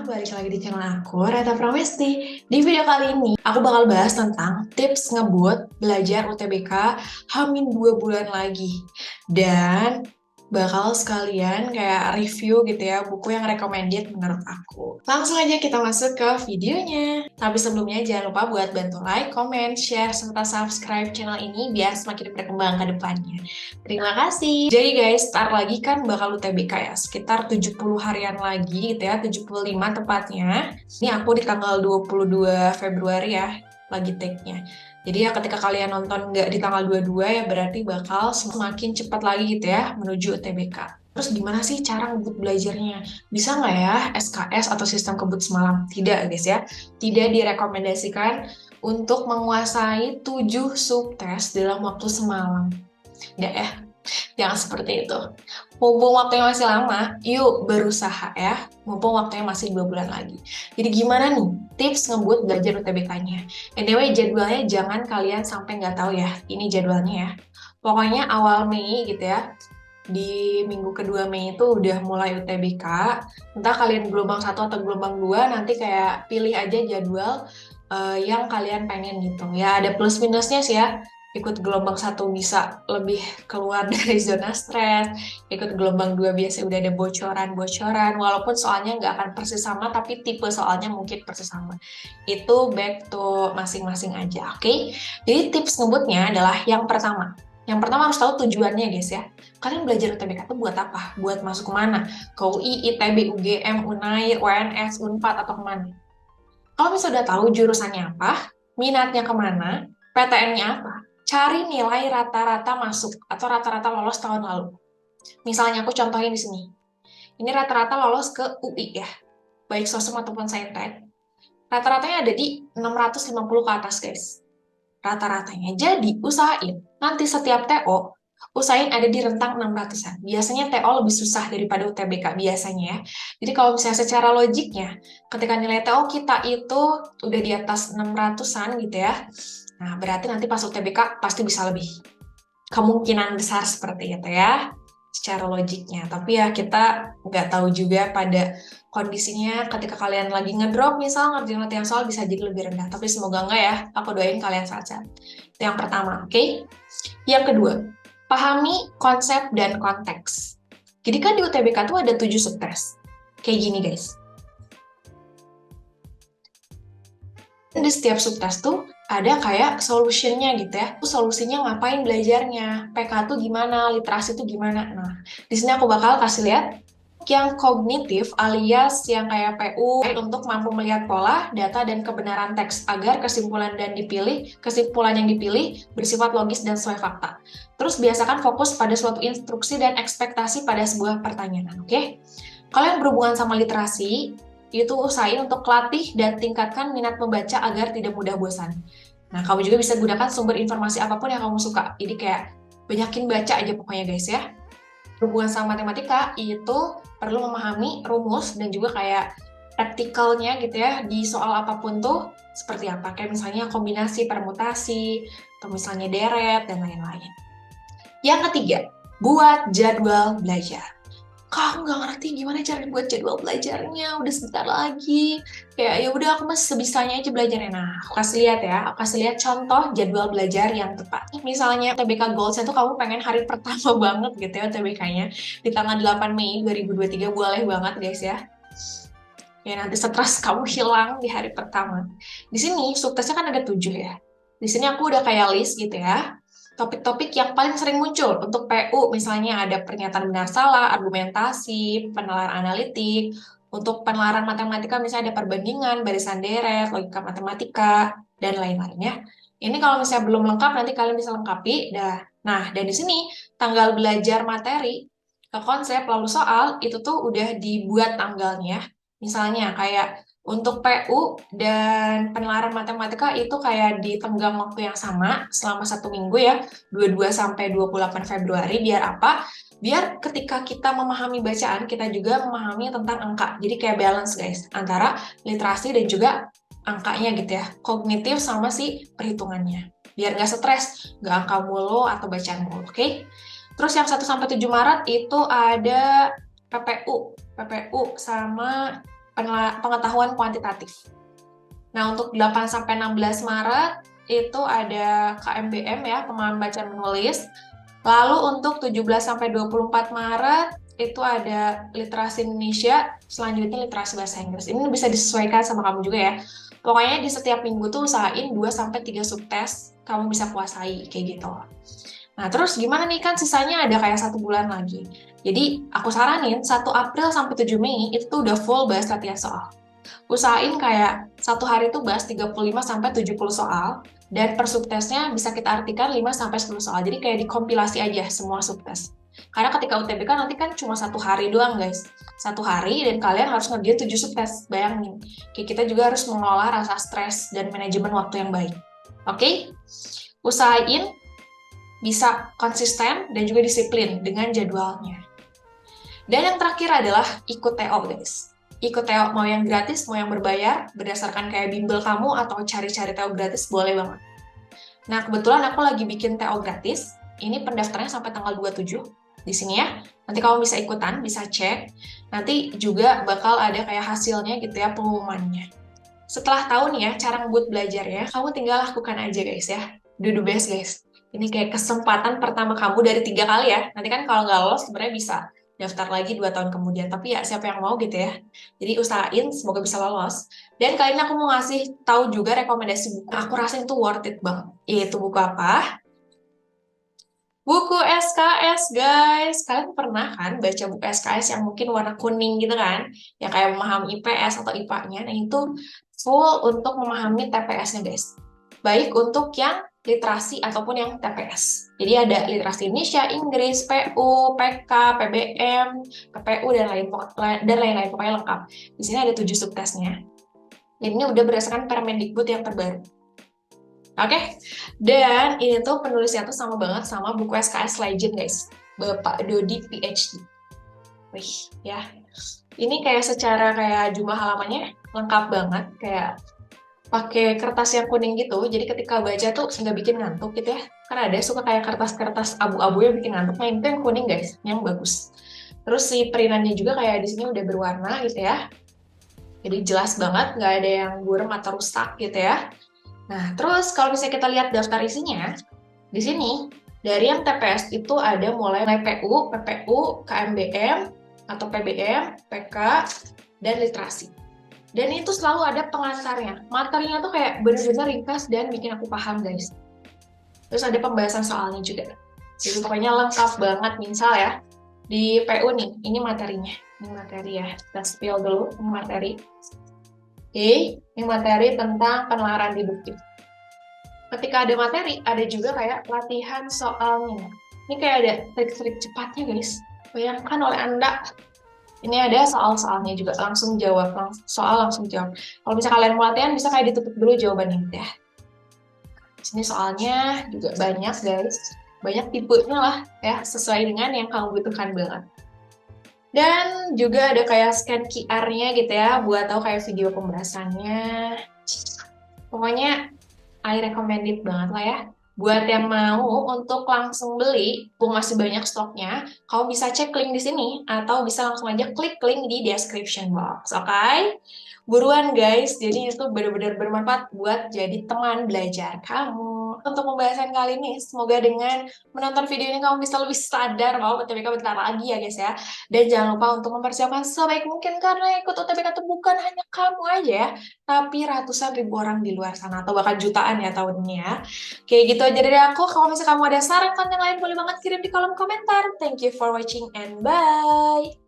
balik lagi di channel aku, Reta Pramesti. Di video kali ini, aku bakal bahas tentang tips ngebut belajar UTBK Hamin 2 bulan lagi. Dan bakal sekalian kayak review gitu ya, buku yang recommended menurut aku. Langsung aja kita masuk ke videonya. Tapi sebelumnya jangan lupa buat bantu like, comment, share, serta subscribe channel ini biar semakin berkembang ke depannya. Terima kasih. Jadi guys, start lagi kan bakal UTBK ya, sekitar 70 harian lagi gitu ya, 75 tepatnya. Ini aku di tanggal 22 Februari ya, lagi take-nya. Jadi ya ketika kalian nonton nggak di tanggal 22 ya berarti bakal semakin cepat lagi gitu ya menuju UTBK. Terus gimana sih cara ngebut belajarnya? Bisa nggak ya SKS atau sistem kebut semalam? Tidak guys ya, tidak direkomendasikan untuk menguasai 7 subtes dalam waktu semalam. Tidak ya, jangan seperti itu. Mumpung waktunya masih lama, yuk berusaha ya. Mumpung waktunya masih 2 bulan lagi. Jadi gimana nih tips ngebut belajar UTBK-nya? Anyway, jadwalnya jangan kalian sampai nggak tahu ya. Ini jadwalnya ya. Pokoknya awal Mei gitu ya. Di minggu kedua Mei itu udah mulai UTBK. Entah kalian gelombang 1 atau gelombang 2, nanti kayak pilih aja jadwal yang kalian pengen gitu. Ya ada plus minusnya sih ya. Ikut gelombang 1 bisa lebih keluar dari zona stres, ikut gelombang 2 biasanya udah ada bocoran-bocoran, walaupun soalnya nggak akan persis sama, tapi tipe soalnya mungkin persis sama. Itu back to masing-masing aja, oke? Jadi tips ngebutnya adalah yang pertama. Yang pertama harus tahu tujuannya guys ya. Kalian belajar UTBK itu buat apa? Buat masuk kemana? Ke UI, ITB, UGM, UNAIR, UNS, UNPAD, atau kemana? Kalau misalnya udah tahu jurusannya apa, minatnya kemana, PTN-nya apa, cari nilai rata-rata masuk atau rata-rata lolos tahun lalu. Misalnya aku contohin di sini. Ini rata-rata lolos ke UI ya, baik sosum ataupun saintek. Rata-ratanya ada di 650 ke atas guys. Rata-ratanya. Jadi usahain nanti setiap TO usahain ada di rentang 600-an. Biasanya TO lebih susah daripada UTBK biasanya ya. Jadi kalau misalnya secara logiknya, ketika nilai TO kita itu udah di atas 600-an gitu ya, nah berarti nanti pas UTBK pasti bisa lebih. Kemungkinan besar seperti itu ya, secara logiknya. Tapi ya kita nggak tahu juga pada kondisinya ketika kalian lagi ngedrop misal ngerjain latihan soal bisa jadi lebih rendah. Tapi semoga enggak ya, aku doain kalian sehat-sehat. Itu yang pertama, oke? Yang kedua, pahami konsep dan konteks. Jadi kan di UTBK tuh ada 7 subtes. Kayak gini guys. Di setiap subtes tuh ada kayak solutionnya gitu ya. Solusinya ngapain belajarnya, PK tuh gimana, literasi tuh gimana. Nah, di sini aku bakal kasih lihat yang kognitif alias yang kayak PU untuk mampu melihat pola, data, dan kebenaran teks agar kesimpulan yang dipilih bersifat logis dan sesuai fakta. Terus biasakan fokus pada suatu instruksi dan ekspektasi pada sebuah pertanyaan, oke? Kalau yang berhubungan sama literasi, itu usahain untuk latih dan tingkatkan minat membaca agar tidak mudah bosan. Nah, kamu juga bisa gunakan sumber informasi apapun yang kamu suka. Jadi kayak banyakin baca aja pokoknya guys ya. Berhubungan sama matematika, itu perlu memahami rumus dan juga kayak praktikalnya gitu ya, di soal apapun tuh seperti apa. Kayak misalnya kombinasi, permutasi, atau misalnya deret, dan lain-lain. Yang ketiga, buat jadwal belajar. Kak, aku nggak ngerti gimana cara buat jadwal belajarnya, udah sebentar lagi. Kayak ya udah aku masih sebisanya aja belajarnya. Nah, aku kasih lihat ya, aku kasih lihat contoh jadwal belajar yang tepat. Misalnya UTBK Goals itu kamu pengen hari pertama banget gitu ya UTBK-nya. Di tanggal 8 Mei 2023 boleh banget guys ya. Ya nanti stres kamu hilang di hari pertama. Di sini subtesnya kan ada 7 ya. Di sini aku udah kayak list gitu ya. Topik-topik yang paling sering muncul untuk PU, misalnya ada pernyataan benar salah, argumentasi, penalaran analitik. Untuk penalaran matematika misalnya ada perbandingan, barisan deret, logika matematika, dan lain-lainnya. Ini kalau misalnya belum lengkap, nanti kalian bisa lengkapi. Nah, dan di sini tanggal belajar materi ke konsep lalu soal itu tuh udah dibuat tanggalnya. Misalnya kayak untuk PU dan penalaran matematika itu kayak di tenggang waktu yang sama selama 1 minggu ya, 22 sampai 28 Februari. Biar apa? Biar ketika kita memahami bacaan, kita juga memahami tentang angka. Jadi kayak balance guys, antara literasi dan juga angkanya gitu ya, kognitif sama si perhitungannya. Biar nggak stres, nggak angka mulu atau bacaan mulu, oke? Terus yang 1 sampai 7 Maret itu ada PPU sama pengetahuan kuantitatif. Nah, untuk 8-16 Maret itu ada KMBM ya, pemahaman baca menulis. Lalu untuk 17-24 Maret itu ada literasi Indonesia, selanjutnya literasi bahasa Inggris. Ini bisa disesuaikan sama kamu juga ya. Pokoknya di setiap minggu tuh usahain 2-3 subtes kamu bisa kuasai, kayak gitu. Nah, terus gimana nih, kan sisanya ada kayak 1 bulan lagi. Jadi, aku saranin 1 April sampai 7 Mei itu tuh udah full bahas latihan soal. Usahain kayak satu hari itu bahas 35-70 soal, dan per subtesnya bisa kita artikan 5-10 soal. Jadi kayak dikompilasi aja semua subtes. Karena ketika UTBK nanti kan cuma 1 hari doang guys. 1 hari dan kalian harus ngerjain 7 subtes, bayangin. Kayak kita juga harus mengelola rasa stres dan manajemen waktu yang baik. Oke? Usahain bisa konsisten dan juga disiplin dengan jadwalnya. Dan yang terakhir adalah ikut TO guys. Ikut TO mau yang gratis, mau yang berbayar, berdasarkan kayak bimbel kamu atau cari-cari TO gratis, boleh banget. Nah, kebetulan aku lagi bikin TO gratis. Ini pendaftarannya sampai tanggal 27 di sini ya. Nanti kamu bisa ikutan, bisa cek. Nanti juga bakal ada kayak hasilnya gitu ya, pengumumannya. Setelah tahu nih ya cara ngebut belajarnya, kamu tinggal lakukan aja guys ya. Do the best guys. Ini kayak kesempatan pertama kamu dari 3 kali ya. Nanti kan kalau nggak lolos sebenarnya bisa daftar lagi 2 tahun kemudian. Tapi ya siapa yang mau gitu ya. Jadi usahain semoga bisa lolos. Dan kali ini aku mau ngasih tahu juga rekomendasi buku. Aku rasa itu worth it banget. Yaitu buku apa? Buku SKS guys. Kalian pernah kan baca buku SKS yang mungkin warna kuning gitu kan? Yang kayak memahami IPS atau IPA-nya. Nah itu full untuk memahami TPS-nya guys. Baik untuk yang literasi ataupun yang TPS. Jadi ada literasi Indonesia, Inggris, PU, PK, PBM, KPU, dan lain-lain. Pokoknya lengkap. Di sini ada 7 subtesnya. Dan ini udah berdasarkan Permendikbud yang terbaru. Oke? Dan ini tuh penulisnya tuh sama banget sama buku SKS Legend guys. Bapak Dodi PhD. Wih, ya. Ini kayak secara kayak jumlah halamannya lengkap banget. Kayak pakai kertas yang kuning gitu, jadi ketika baca tuh nggak bikin ngantuk gitu ya. Karena ada suka kayak kertas-kertas abu-abu yang bikin ngantuk. Nah itu yang kuning guys, yang bagus. Terus si perintannya juga kayak di sini udah berwarna gitu ya. Jadi jelas banget, nggak ada yang buram atau rusak gitu ya. Nah terus kalau misalnya kita lihat daftar isinya, di sini dari yang TPS itu ada mulai PU, PPU, KMBM atau PBM, PK, dan literasi. Dan itu selalu ada pengantarnya. Materinya tuh kayak bener-bener ringkas dan bikin aku paham guys. Terus ada pembahasan soalnya juga. Jadi pokoknya lengkap banget. Misal ya, di PU nih, ini materinya. Ini materi ya, kita spill dulu, ini materi. Oke, ini materi tentang penelaran deduktif. Ketika ada materi, ada juga kayak latihan soalnya. Ini kayak ada trik-trik cepatnya guys. Bayangkan oleh Anda. Ini ada soal-soalnya juga, langsung jawab, soal langsung jawab. Kalau misalnya kalian mau latihan, bisa kayak ditutup dulu jawabannya ya. Sini soalnya juga banyak guys, banyak tipenya lah ya, sesuai dengan yang kamu butuhkan banget. Dan juga ada kayak scan QR-nya gitu ya, buat tahu kayak video pembahasannya. Pokoknya I recommend it banget lah ya. Buat yang mau untuk langsung beli, masih banyak stoknya, kamu bisa cek link di sini atau bisa langsung aja klik link di description box, oke? Buruan guys, jadi itu benar-benar bermanfaat buat jadi teman belajar kamu. Untuk pembahasan kali ini, semoga dengan menonton video ini kamu bisa lebih sadar bahwa UTBK bentar lagi ya guys ya. Dan jangan lupa untuk mempersiapkan sebaik mungkin karena ikut UTBK itu bukan hanya kamu aja ya, tapi ratusan ribu orang di luar sana atau bahkan jutaan ya tahun ini ya. Kayak gitu aja dari aku. Kalau misalnya kamu ada saran konten lain boleh banget kirim di kolom komentar. Thank you for watching and bye!